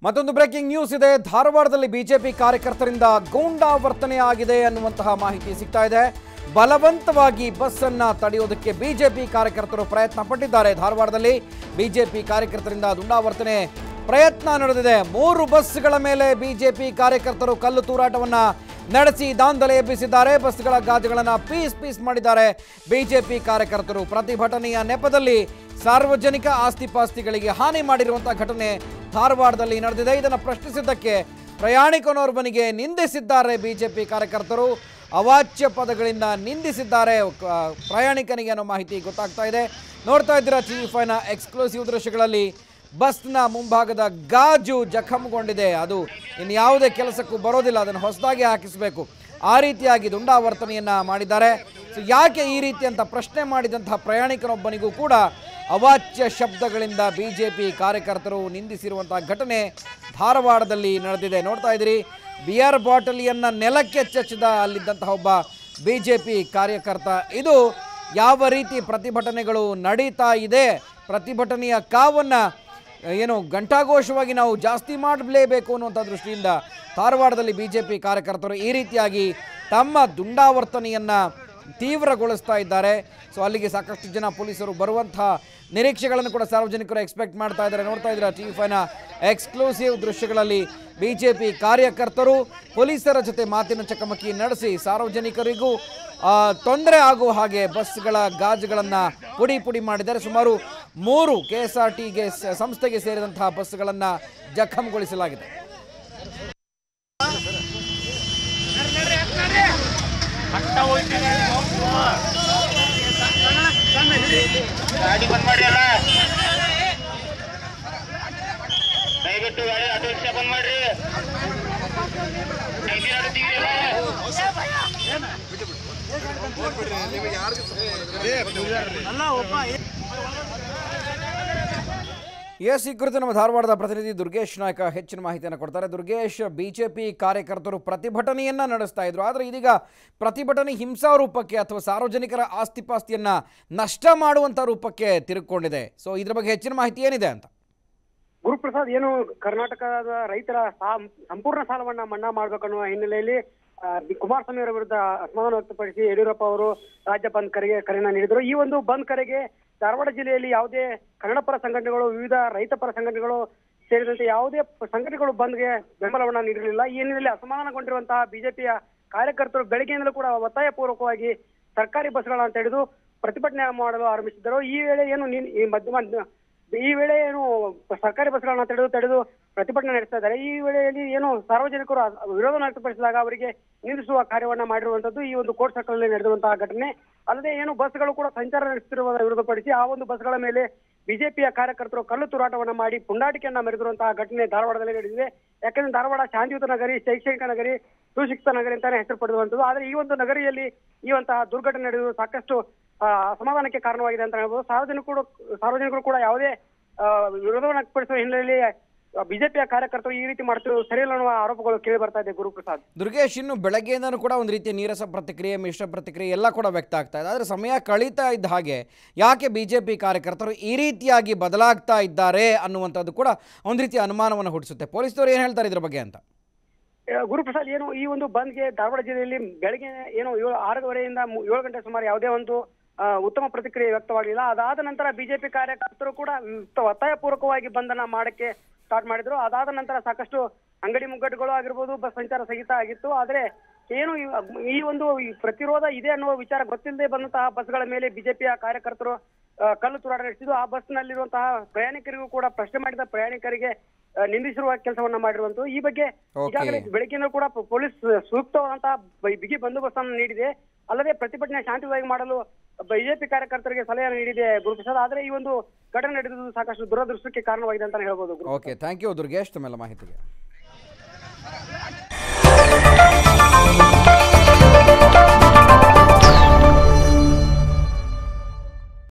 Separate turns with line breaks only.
ಮತ್ತೊಂದು breaking news ಇದೆ. ಧಾರವಾಡದಲ್ಲಿ ಬಿಜೆಪಿ ಕಾರ್ಯಕರ್ತರಿಂದ ಗೂಂಡಾ ವರ್ತನೆ ಆಗಿದೆ ಅನ್ನುವಂತಹ ಮಾಹಿತಿ ಸಿಗ್ತಾ ಇದೆ. ಬಲವಂತವಾಗಿ ಬಸ್ ಅನ್ನ ತಡೆಯೋದಕ್ಕೆ ಬಿಜೆಪಿ ಕಾರ್ಯಕರ್ತರು ಪ್ರಯತ್ನ ಪಟ್ಟಿದ್ದಾರೆ. ಧಾರವಾಡದಲ್ಲಿ ಬಿಜೆಪಿ ಕಾರ್ಯಕರ್ತರಿಂದ ದುಂಡಾವರ್ತನೆ ಪ್ರಯತ್ನ ನಡೆದಿದೆ. 3 ಬಸ್ಗಳ ಮೇಲೆ ಬಿಜೆಪಿ ಕಾರ್ಯಕರ್ತರು ಕಲ್ಲು ತೂರಾಟವನ್ನ ನಡೆಸಿ ದಾಂಧಲೆ ಎಬ್ಬಿಸಿದ್ದಾರೆ. ಬಸ್ಗಳ ಗಾಜುಗಳನ್ನು ಪೀಸ್ ಮಾಡಿದ್ದಾರೆ ಬಿಜೆಪಿ ಕಾರ್ಯಕರ್ತರು. ಪ್ರತಿಭಟನೆಯ ನೆಪದಲ್ಲಿ ಸಾರ್ವಜನಿಕ ಆಸ್ತಿಪಾಸ್ತಿಗಳಿಗೆ ಹಾನಿ ಮಾಡಿರುವಂತಹ ಘಟನೆ ಧಾರವಾಡದಲ್ಲಿ ನಡೆದಿದೆ. ಇದನ್ನು ಪ್ರಶ್ನಿಸಿದ್ದಕ್ಕೆ ಪ್ರಯಾಣಿಕನೋರ್ವನಿಗೆ ನಿಂದಿಸಿದ್ದಾರೆ ಬಿಜೆಪಿ ಕಾರ್ಯಕರ್ತರು. ಅವಾಚ್ಯ ಪದಗಳಿಂದ ನಿಂದಿಸಿದ್ದಾರೆ ಪ್ರಯಾಣಿಕನಿಗೆ ಅನ್ನೋ ಮಾಹಿತಿ ಗೊತ್ತಾಗ್ತಾ ಇದೆ. ನೋಡ್ತಾ ಇದ್ದೀರಾ TV5ನ ಎಕ್ಸ್ಕ್ಲೂಸಿವ್ ದೃಶ್ಯಗಳಲ್ಲಿ ಬಸ್ನ ಮುಂಭಾಗದ ಗಾಜು ಜಖಂಗೊಂಡಿದೆ. ಅದು ಇನ್ಯಾವುದೇ ಕೆಲಸಕ್ಕೂ ಬರೋದಿಲ್ಲ, ಅದನ್ನು ಹೊಸದಾಗಿ ಹಾಕಿಸಬೇಕು. ಆ ರೀತಿಯಾಗಿ ದುಂಡಾವರ್ತನೆಯನ್ನು ಮಾಡಿದ್ದಾರೆ. ಸೊ ಯಾಕೆ ಈ ರೀತಿ ಅಂತ ಪ್ರಶ್ನೆ ಮಾಡಿದಂತಹ ಪ್ರಯಾಣಿಕನೊಬ್ಬನಿಗೂ ಕೂಡ ಅವಾಚ್ಯ ಶಬ್ದಗಳಿಂದ ಬಿಜೆಪಿ ಕಾರ್ಯಕರ್ತರು ನಿಂದಿಸಿರುವಂತಹ ಘಟನೆ ಧಾರವಾಡದಲ್ಲಿ ನಡೆದಿದೆ. ನೋಡ್ತಾ ಇದ್ದೀರಿ, ಬಿಯರ್ ಬಾಟಲಿಯನ್ನು ನೆಲಕ್ಕೆ ಚಚ್ಚಿದ ಅಲ್ಲಿದ್ದಂತಹ ಒಬ್ಬ ಬಿಜೆಪಿ ಕಾರ್ಯಕರ್ತ. ಇದು ಯಾವ ರೀತಿ ಪ್ರತಿಭಟನೆಗಳು ನಡೀತಾ ಇದೆ, ಪ್ರತಿಭಟನೆಯ ಕಾವನ್ನು ಏನು ಘಂಟಾಘೋಷವಾಗಿ ನಾವು ಜಾಸ್ತಿ ಮಾಡಲೇಬೇಕು ಅನ್ನುವಂಥ ದೃಷ್ಟಿಯಿಂದ ಧಾರವಾಡದಲ್ಲಿ ಬಿಜೆಪಿ ಕಾರ್ಯಕರ್ತರು ಈ ರೀತಿಯಾಗಿ ತಮ್ಮ ದುಂಡಾವರ್ತನೆಯನ್ನು ತೀವ್ರಗೊಳಿಸ್ತಾ ಇದ್ದಾರೆ. ಸೊ ಅಲ್ಲಿಗೆ ಸಾಕಷ್ಟು ಜನ ಪೊಲೀಸರು ಬರುವಂಥ ನಿರೀಕ್ಷೆಗಳನ್ನು ಕೂಡ ಸಾರ್ವಜನಿಕರು ಎಕ್ಸ್ಪೆಕ್ಟ್ ಮಾಡ್ತಾ ಇದ್ದಾರೆ. ನೋಡ್ತಾ ಇದ್ದಾರೆ TV5ನ ಎಕ್ಸ್ಕ್ಲೂಸಿವ್ ದೃಶ್ಯಗಳಲ್ಲಿ ಬಿಜೆಪಿ ಕಾರ್ಯಕರ್ತರು ಪೊಲೀಸರ ಜೊತೆ ಮಾತಿನ ಚಕಮಕಿ ನಡೆಸಿ ಸಾರ್ವಜನಿಕರಿಗೂ ತೊಂದರೆ ಆಗುವ ಹಾಗೆ ಬಸ್ಗಳ ಗಾಜುಗಳನ್ನು ಪುಡಿ ಮಾಡಿದ್ದಾರೆ. ಸುಮಾರು 3 KSRTಗೆ ಸಂಸ್ಥೆಗೆ ಸೇರಿದಂತಹ ಬಸ್ಗಳನ್ನು ಜಖಂಗೊಳಿಸಲಾಗಿದೆ.
ಗಾಡಿ ಬಂದ್ ಮಾಡ್ರಿ, ಅಲ್ಲ ದಯವಿಟ್ಟು ಗಾಡಿ ಆಟೋ ರಿಕ್ಷಾ ಬಂದ್ ಮಾಡ್ರಿ.
ಈ ಕುರಿತು ನಮ್ಮ ಧಾರವಾಡದ ಪ್ರತಿನಿಧಿ ದುರ್ಗೇಶ್ ನಾಯ್ಕ ಹೆಚ್ಚಿನ ಮಾಹಿತಿಯನ್ನು ಕೊಡ್ತಾರೆ. ದುರ್ಗೇಶ್, ಬಿಜೆಪಿ ಕಾರ್ಯಕರ್ತರು ಪ್ರತಿಭಟನೆಯನ್ನ ನಡೆಸ್ತಾ ಇದ್ರು, ಆದರೆ ಇದೀಗ ಪ್ರತಿಭಟನೆ ಹಿಂಸಾ ರೂಪಕ್ಕೆ ಅಥವಾ ಸಾರ್ವಜನಿಕರ ಆಸ್ತಿಪಾಸ್ತಿಯನ್ನ ನಷ್ಟ ಮಾಡುವಂತ ರೂಪಕ್ಕೆ ತಿರುಗಿಕೊಂಡಿದೆ. ಸೊ ಇದ್ರ ಬಗ್ಗೆ ಹೆಚ್ಚಿನ ಮಾಹಿತಿ ಏನಿದೆ ಅಂತ?
ಗುರುಪ್ರಸಾದ್, ಏನು ಕರ್ನಾಟಕದ ರೈತರ ಸಂಪೂರ್ಣ ಸಾಲವನ್ನ ಮನ್ನಾ ಮಾಡಬೇಕನ್ನುವ ಹಿನ್ನೆಲೆಯಲ್ಲಿ ಕುಮಾರಸ್ವಾಮಿ ಅವರ ವಿರುದ್ಧ ಅಸಮಾಧಾನ ವ್ಯಕ್ತಪಡಿಸಿ ಯಡಿಯೂರಪ್ಪ ಅವರು ರಾಜ್ಯ ಬಂದ್ ಕರೆಯನ್ನ ನೀಡಿದರು. ಈ ಒಂದು ಬಂದ್ ಕರೆಗೆ ಧಾರವಾಡ ಜಿಲ್ಲೆಯಲ್ಲಿ ಯಾವುದೇ ಕನ್ನಡ ಪರ ಸಂಘಟನೆಗಳು, ವಿವಿಧ ರೈತ ಪರ ಸಂಘಟನೆಗಳು ಸೇರಿದಂತೆ ಯಾವುದೇ ಸಂಘಟನೆಗಳು ಬಂದ್ಗೆ ಬೆಂಬಲವನ್ನ ನೀಡಿರಲಿಲ್ಲ. ಈ ಹಿನ್ನೆಲೆಯಲ್ಲಿ ಅಸಮಾಧಾನಗೊಂಡಿರುವಂತಹ ಬಿಜೆಪಿಯ ಕಾರ್ಯಕರ್ತರು ಬೆಳಗ್ಗೆಯಿಂದಲೂ ಕೂಡ ಒತ್ತಾಯ ಪೂರ್ವಕವಾಗಿ ಸರ್ಕಾರಿ ಬಸ್ಗಳನ್ನ ತಡೆದು ಪ್ರತಿಭಟನೆ ಮಾಡಲು ಆರಂಭಿಸಿದ್ದರು. ಈ ವೇಳೆ ಏನು ಸರ್ಕಾರಿ ಬಸ್ಗಳನ್ನ ತಡೆದು ಪ್ರತಿಭಟನೆ ನಡೆಸ್ತಾ ಇದ್ದಾರೆ. ಈ ವೇಳೆಯಲ್ಲಿ ಏನು ಸಾರ್ವಜನಿಕರು ವಿರೋಧ ವ್ಯಕ್ತಪಡಿಸಿದಾಗ ಅವರಿಗೆ ನಿಲ್ಲಿಸುವ ಕಾರ್ಯವನ್ನ ಮಾಡಿರುವಂತದ್ದು ಈ ಒಂದು ಕೋರ್ಟ್ ಸರ್ಕಲ್ ನಲ್ಲಿ ನಡೆದಿರುವಂತಹ ಘಟನೆ. ಅಲ್ಲದೆ ಏನು ಬಸ್ಗಳು ಕೂಡ ಸಂಚಾರ ನಡೆಸುತ್ತಿರುವುದನ್ನು ವಿರೋಧಪಡಿಸಿ ಆ ಒಂದು ಬಸ್ಗಳ ಮೇಲೆ ಬಿಜೆಪಿಯ ಕಾರ್ಯಕರ್ತರು ಕಲ್ಲು ತೂರಾಟವನ್ನ ಮಾಡಿ ಪುಂಡಾಟಿಕೆಯನ್ನ ಮೆರೆದಿರುವಂತಹ ಘಟನೆ ಧಾರವಾಡದಲ್ಲಿ ನಡೆದಿದೆ. ಯಾಕಂದ್ರೆ ಧಾರವಾಡ ಶಾಂತಿಯುತ ನಗರಿ, ಶೈಕ್ಷಣಿಕ ನಗರಿ, ಸುಶಿಕ್ಷಿತ ನಗರಿ ಅಂತಾನೆ ಹೆಸರು ಪಡೆದಿರುವಂತದ್ದು. ಆದ್ರೆ ಈ ಒಂದು ನಗರಿಯಲ್ಲಿ ಈ ಒಂತಹ ದುರ್ಘಟನೆ ನಡೆದು ಸಾಕಷ್ಟು ಅಸಮಾಧಾನಕ್ಕೆ ಕಾರಣವಾಗಿದೆ ಅಂತ ಹೇಳ್ಬೋದು. ಸಾರ್ವಜನಿಕರು ಕೂಡ ಯಾವುದೇ ವಿರೋಧವನ್ನು ವ್ಯಕ್ತಪಡಿಸುವ ಹಿನ್ನೆಲೆಯಲ್ಲಿ ಬಿಜೆಪಿಯ ಕಾರ್ಯಕರ್ತರು ಈ ರೀತಿ ಮಾಡ್ತಿರೋದು ಸರಿಯಿಲ್ಲ ಅನ್ನುವ ಆರೋಪಗಳು ಕೇಳಿ ಬರ್ತಾ ಇದೆ. ಗುರುಪ್ರಸಾದ್,
ದುರ್ಗೇಶ್, ಇನ್ನು ಬೆಳಗ್ಗೆಯಿಂದನೂ ಕೂಡ ಒಂದು ರೀತಿಯ ನೀರಸ ಪ್ರತಿಕ್ರಿಯೆ, ಮಿಶ್ರ ಪ್ರತಿಕ್ರಿಯೆ ಎಲ್ಲ ಕೂಡ ವ್ಯಕ್ತ ಆಗ್ತಾ ಇದೆ. ಆದರೆ ಸಮಯ ಕಳೀತಾ ಇದ್ದ ಹಾಗೆ ಯಾಕೆ ಬಿಜೆಪಿ ಕಾರ್ಯಕರ್ತರು ಈ ರೀತಿಯಾಗಿ ಬದಲಾಗ್ತಾ ಇದ್ದಾರೆ ಅನ್ನುವಂಥದ್ದು ಕೂಡ ಒಂದು ರೀತಿಯ ಅನುಮಾನವನ್ನು ಹುಟ್ಟಿಸುತ್ತೆ. ಪೊಲೀಸರು ಏನು ಹೇಳ್ತಾರೆ ಇದ್ರ ಬಗ್ಗೆ ಅಂತ?
ಗುರುಪ್ರಸಾದ್, ಏನು ಈ ಒಂದು ಬಂದ್ಗೆ ಧಾರವಾಡ ಜಿಲ್ಲೆಯಲ್ಲಿ ಬೆಳಗ್ಗೆ ಏನು 6:30ಯಿಂದ 7 ಗಂಟೆ ಸುಮಾರು ಯಾವುದೇ ಒಂದು ಉತ್ತಮ ಪ್ರತಿಕ್ರಿಯೆ ವ್ಯಕ್ತವಾಗಲಿಲ್ಲ. ಅದಾದ ನಂತರ ಬಿಜೆಪಿ ಕಾರ್ಯಕರ್ತರು ಕೂಡ ಒತ್ತಾಯ ಪೂರ್ವಕವಾಗಿ ಬಂಧನ ಮಾಡಕ್ಕೆ ಸ್ಟಾರ್ಟ್ ಮಾಡಿದ್ರು. ಅದಾದ ನಂತರ ಸಾಕಷ್ಟು ಅಂಗಡಿ ಮುಗ್ಗಟ್ಟುಗಳು ಆಗಿರ್ಬೋದು, ಬಸ್ ಸಂಚಾರ ಸ್ಥಗಿತ ಆಗಿತ್ತು. ಆದ್ರೆ ಏನು ಈ ಒಂದು ಪ್ರತಿರೋಧ ಇದೆ ಅನ್ನುವ ವಿಚಾರ ಗೊತ್ತಿಲ್ಲದೆ ಬಂದಂತಹ ಬಸ್ಗಳ ಮೇಲೆ ಬಿಜೆಪಿಯ ಕಾರ್ಯಕರ್ತರು ಕಲ್ಲು ತೂರಾಟ ನಡೆಸಿದ್ದು. ಆ ಬಸ್ ನಲ್ಲಿರುವಂತಹ ಪ್ರಯಾಣಿಕರಿಗೂ ಕೂಡ ಪ್ರಶ್ನೆ ಮಾಡಿದ ಪ್ರಯಾಣಿಕರಿಗೆ ನಿಂದಿಸಿರುವ ಕೆಲಸವನ್ನ ಮಾಡಿರುವಂತದ್ದು. ಈ ಬಗ್ಗೆ ಈಗಾಗಲೇ ಬೆಳಗ್ಗೆನೂ ಕೂಡ ಪೊಲೀಸ್ ಸೂಕ್ತವಾದಂತಹ ಬಿಗಿ ಬಂದೋಬಸ್ತ್ ಅನ್ನು ನೀಡಿದೆ. ಅಲ್ಲದೆ ಪ್ರತಿಭಟನೆ ಶಾಂತಿಯುತವಾಗಿ ಮಾಡಲು ಬಿಜೆಪಿ ಕಾರ್ಯಕರ್ತರಿಗೆ ಸಲಹೆ ನೀಡಿದೆ ಗುರುಪ್ರಸಾದ್. ಆದ್ರೆ ಈ ಒಂದು ಘಟನೆ ನಡೆದಿದ್ದು ಸಾಕಷ್ಟು ದುರದೃಷ್ಟಕ್ಕೆ ಕಾರಣವಾಗಿದೆ ಅಂತ ಹೇಳ್ಬೋದು.
ಓಕೆ, ಥ್ಯಾಂಕ್ ಯು ದುರ್ಗೇಶ್ ತಮ್ಮೆಲ್ಲ ಮಾಹಿತಿಗೆ.